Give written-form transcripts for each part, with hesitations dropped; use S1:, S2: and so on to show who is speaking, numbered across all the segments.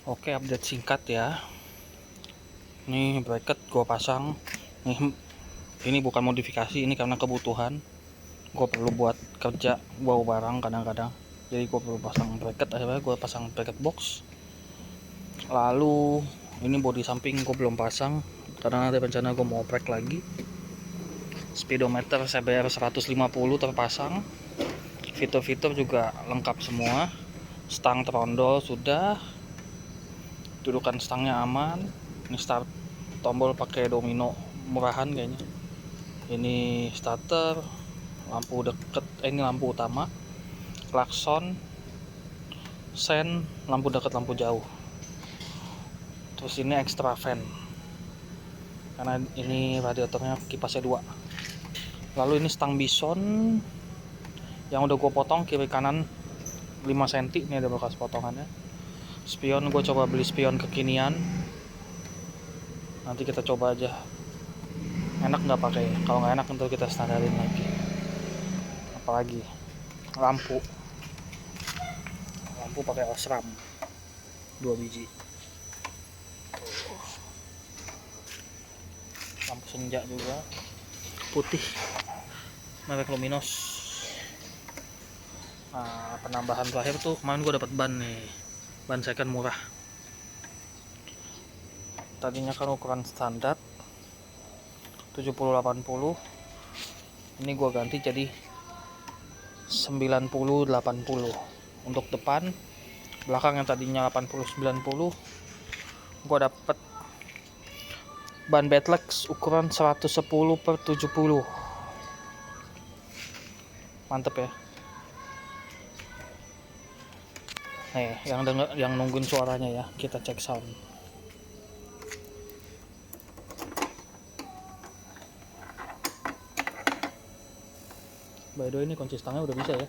S1: Oke, update singkat ya. Nih bracket gue pasang. Ini bukan modifikasi, ini karena kebutuhan. Gue perlu buat kerja bawa barang kadang-kadang. Jadi gue perlu pasang bracket, akhirnya gue pasang bracket box. Lalu ini bodi samping gue belum pasang karena nanti rencana gue mau oprek lagi. Speedometer CBR 150 terpasang. Fitur-fitur juga lengkap semua. Stang trondol sudah. Dudukan stangnya aman. Ini start tombol pakai domino murahan kayaknya. Ini starter, lampu deket, ini lampu utama, klakson, sen, lampu deket, lampu jauh. Terus ini extra fan karena ini radiatornya kipasnya 2. Lalu ini stang bison yang udah gue potong kiri kanan 5 cm. Ini ada bekas potongannya. Spion gue coba beli spion kekinian, nanti kita coba aja enak nggak pakai. Kalau nggak enak ntar kita standarin lagi. Apalagi lampu pakai Osram 2 biji. Lampu senja juga putih merek Luminos. Nah, penambahan terakhir tuh kemarin gue dapat ban nih, ban second murah. Tadinya kan ukuran standar 70-80, ini gue ganti jadi 90-80 untuk depan. Belakang yang tadinya 80-90 gue dapet ban Bedlex ukuran 110/70. Mantep ya. Nih yang nungguin suaranya ya, kita cek sound. By the way, ini kunci stangnya udah bisa ya.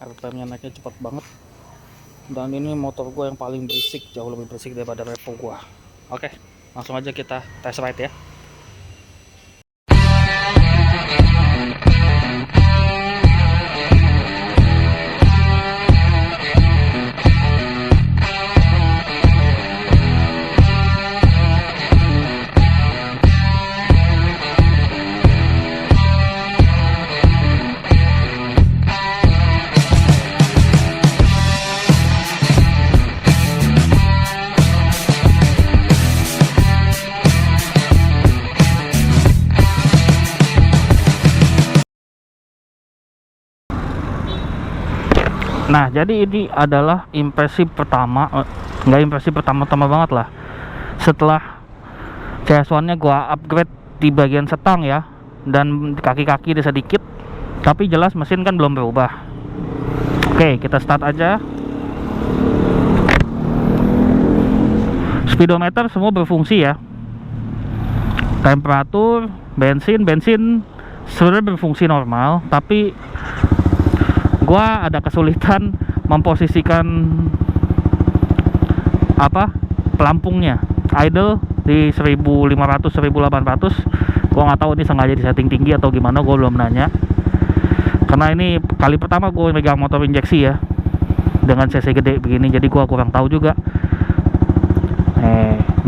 S1: RPM-nya naiknya cepat banget. Dan ini motor gue yang paling berisik, jauh lebih berisik daripada Revo gue. Oke, langsung aja kita test ride ya. Nah, jadi ini adalah impresi pertama, nggak impresi pertama-tama banget lah. Setelah CS1-nya gua upgrade di bagian setang ya, dan kaki-kaki sedikit, tapi jelas mesin kan belum berubah. Oke, kita start aja. Speedometer semua berfungsi ya. Temperatur, bensin sebenarnya berfungsi normal, tapi gua ada kesulitan memposisikan pelampungnya. Idle di 1500-1800. Gua nggak tahu ini sengaja di setting tinggi atau gimana, gua belum nanya. Karena ini kali pertama gua megang motor injeksi ya, dengan cc gede begini, jadi gua kurang tahu juga.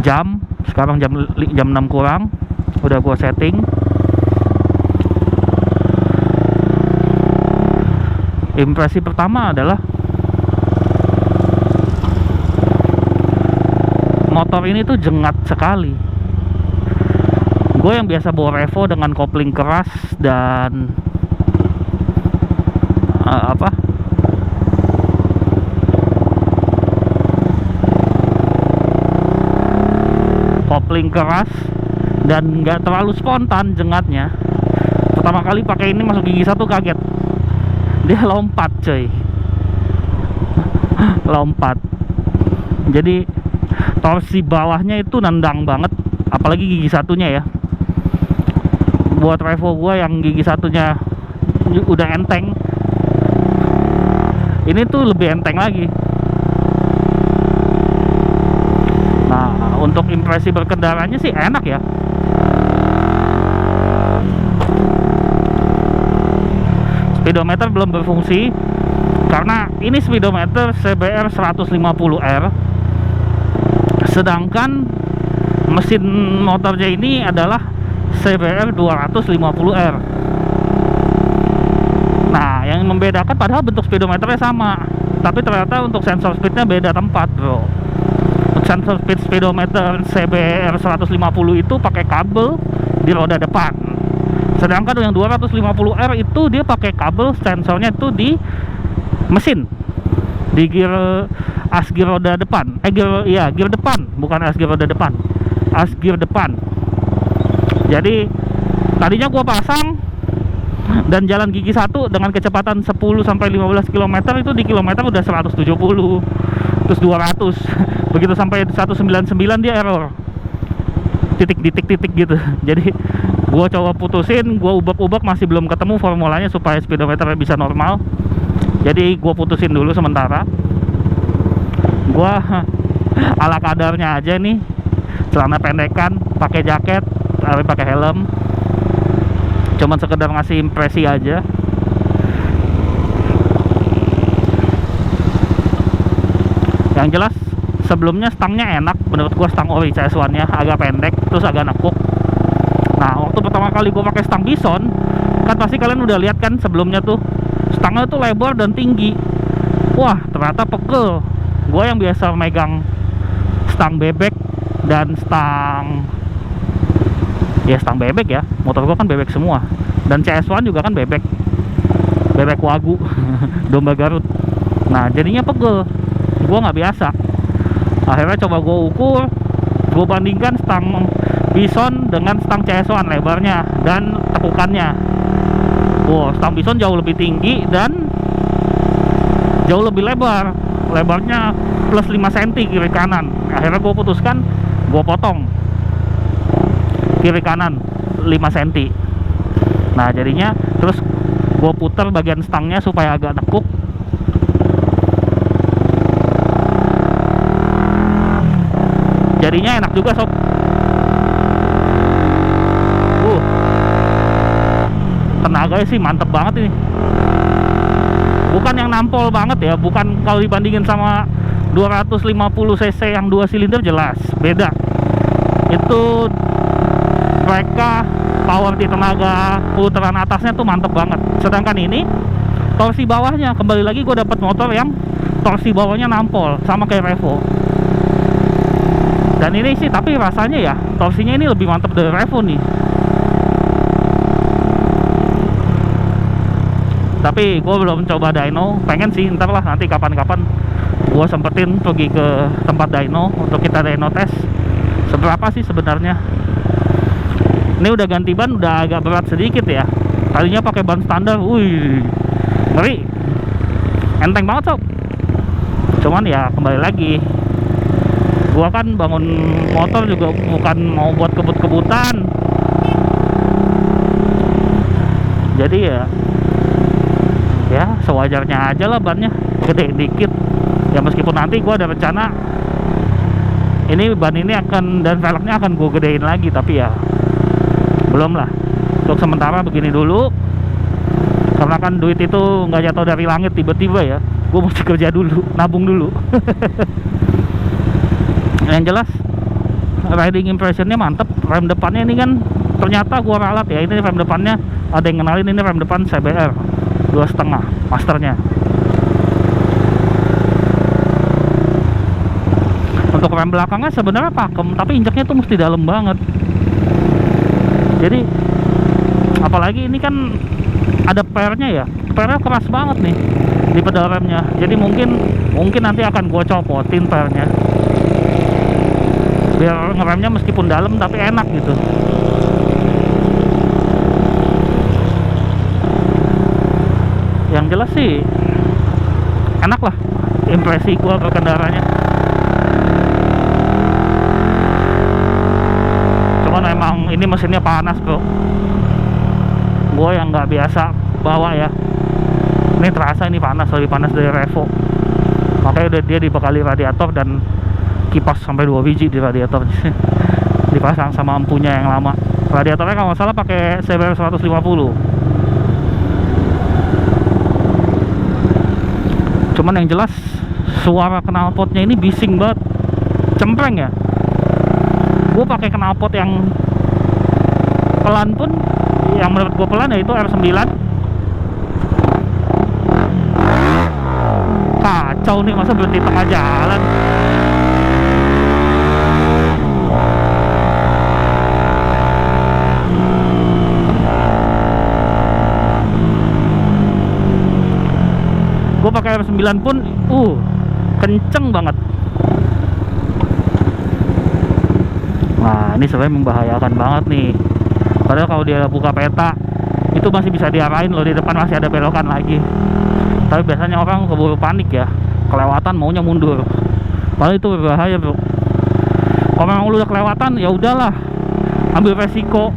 S1: Jam sekarang jam 6 kurang, udah gua setting. Impresi pertama adalah motor ini tuh jengat sekali. Gue yang biasa bawa Revo dengan kopling keras dan kopling keras dan nggak terlalu spontan jengatnya. Pertama kali pakai ini masuk gigi satu kaget. dia lompat coy, lompat. Jadi torsi bawahnya itu nendang banget, apalagi gigi satunya ya. Buat Revo gua yang gigi satunya udah enteng, ini tuh lebih enteng lagi. Nah, untuk impresi berkendaranya sih enak ya. Speedometer belum berfungsi karena ini speedometer CBR 150R, sedangkan mesin motornya ini adalah CBR 250R. Nah, yang membedakan padahal bentuk speedometernya sama, tapi ternyata untuk sensor speednya beda tempat, bro. Sensor speed speedometer CBR 150 itu pakai kabel di roda depan, sedangkan yang 250R itu dia pakai kabel sensornya itu di mesin, di gear as gear roda depan, gear depan, bukan as gear roda depan, as gear depan. Jadi tadinya gua pasang dan jalan gigi satu dengan kecepatan 10 sampai 15 km, itu di kilometer udah 170, terus 200. Begitu sampai 199 dia error. Titik gitu. Jadi gua coba putusin, gua ubek-ubek masih belum ketemu formulanya supaya speedometernya bisa normal. Jadi gua putusin dulu sementara. Gua ala kadarnya aja nih, celana pendekan, pakai jaket, tapi pakai helm. Cuman sekedar ngasih impresi aja. Yang jelas sebelumnya stangnya enak, menurut gua stang ori CS1 nya agak pendek, terus agak nekuk. Nah, waktu pertama kali gua pakai stang Bison, kan pasti kalian udah lihat kan sebelumnya tuh stangnya tuh lebar dan tinggi. Wah, ternyata pegel. Gua yang biasa megang stang bebek dan stang bebek ya, motor gua kan bebek semua, dan CS1 juga kan bebek Wagu domba Garut. Nah, jadinya pegel, gua nggak biasa. Akhirnya coba gue ukur, gue bandingkan stang Bison dengan stang CS1 lebarnya dan tekukannya. Wow, stang Bison jauh lebih tinggi dan jauh lebih lebar, lebarnya plus 5 cm kiri kanan. Akhirnya gue putuskan gue potong kiri kanan 5 cm. Nah, jadinya terus gue putar bagian stangnya supaya agak nekuk. Jadinya enak juga sob. Tenaganya sih mantep banget ini. Bukan yang nampol banget ya, bukan kalau dibandingin sama 250 cc yang 2 silinder jelas beda. Itu mereka power di tenaga putaran atasnya tuh mantep banget. Sedangkan ini torsi bawahnya, kembali lagi gue dapet motor yang torsi bawahnya nampol sama kayak Revo. Dan ini sih tapi rasanya ya torsinya ini lebih mantap dari Revo nih. Tapi gue belum coba dyno, pengen sih ntar lah nanti kapan-kapan gue sempetin pergi ke tempat dyno untuk kita dyno tes seberapa sih sebenarnya. Ini udah ganti ban, udah agak berat sedikit ya. Tadinya pakai ban standar, wih ngeri, enteng banget sob. Cuman ya kembali lagi, gua kan bangun motor juga bukan mau buat kebut-kebutan. Jadi ya sewajarnya aja lah bannya, gede dikit. Ya meskipun nanti gua ada rencana ini ban ini akan dan velgnya akan gua gedein lagi, tapi ya belum lah. Untuk sementara begini dulu, karena kan duit itu nggak jatuh dari langit tiba-tiba ya. Gua mesti kerja dulu, nabung dulu. Yang jelas riding impressionnya mantep. Rem depannya ini kan ternyata gua ralat ya, ini rem depannya ada yang kenalin, ini rem depan CBR 2,5 masternya. Untuk rem belakangnya sebenarnya pakem, tapi injaknya tuh mesti dalam banget. Jadi apalagi ini kan ada pernya ya, pernya keras banget nih di pedal remnya. Jadi mungkin nanti akan gua copotin pernya biar ngeremnya meskipun dalam tapi enak gitu. Yang jelas sih enak lah impresi gua berkendaranya. Cuman emang ini mesinnya panas bro, gua yang nggak biasa bawa ya, ini terasa ini panas, lebih panas dari Revo. Makanya udah dia dibekali radiator dan kipas sampai 2 biji di radiator dipasang sama ampunya yang lama. Radiatornya kalau nggak salah pakai CBR 150. Cuman yang jelas suara knalpotnya ini bising banget, cempreng ya. Gue pakai knalpot yang pelan pun, yang menurut gue pelan yaitu R9. Kacau nih, masa berhenti tengah jalan. Gue pakai R9 pun kenceng banget. Nah ini sebenarnya membahayakan banget nih. Padahal kalau dia buka peta itu masih bisa diarahin loh, di depan masih ada belokan lagi. Tapi biasanya orang keburu panik ya, kelewatan maunya mundur. Padahal itu berbahaya bro. Kalau memang lu udah kelewatan ya udahlah, ambil resiko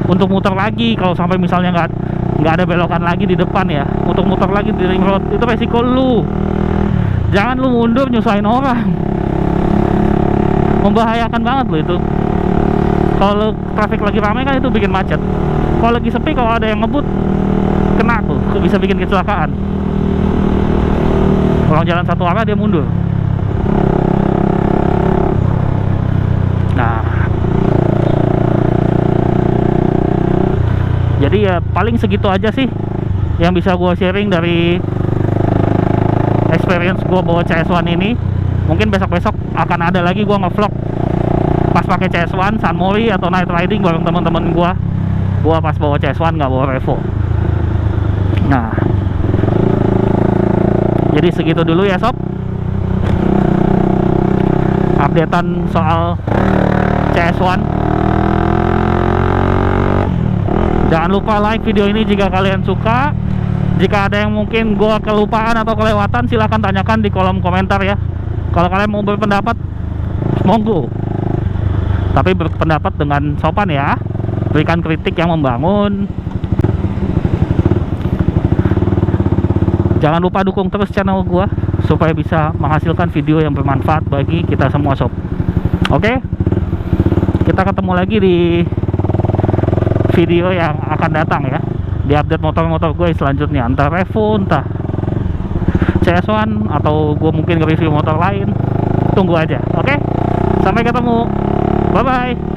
S1: untuk muter lagi. Kalau sampai misalnya nggak ada belokan lagi di depan ya, untuk muter lagi di ring road, itu resiko lu. Jangan lu mundur nyusahin orang, membahayakan banget lo itu. Kalau traffic lagi ramai kan itu bikin macet. Kalau lagi sepi, kalau ada yang ngebut kena tuh, bisa bikin kecelakaan. Orang jalan satu arah dia mundur. Nah, jadi ya paling segitu aja sih yang bisa gue sharing dari experience gue bawa CS1 ini. Mungkin besok-besok akan ada lagi gue ngevlog pas pakai CS1 San Mori atau night riding bareng teman-teman gue pas bawa CS1 nggak bawa Revo. Nah, jadi segitu dulu ya sob, updatean soal CS1. Jangan lupa like video ini jika kalian suka. Jika ada yang mungkin gue kelupaan atau kelewatan, silahkan tanyakan di kolom komentar ya. Kalau kalian mau berpendapat, monggo. Tapi berpendapat dengan sopan ya. Berikan kritik yang membangun. Jangan lupa dukung terus channel gue supaya bisa menghasilkan video yang bermanfaat bagi kita semua sob. Oke? Kita ketemu lagi di video yang akan datang ya, di update motor-motor gue selanjutnya, entah Revo, entah CS1, atau gue mungkin nge-review motor lain. Tunggu aja, oke? Sampai ketemu, bye-bye.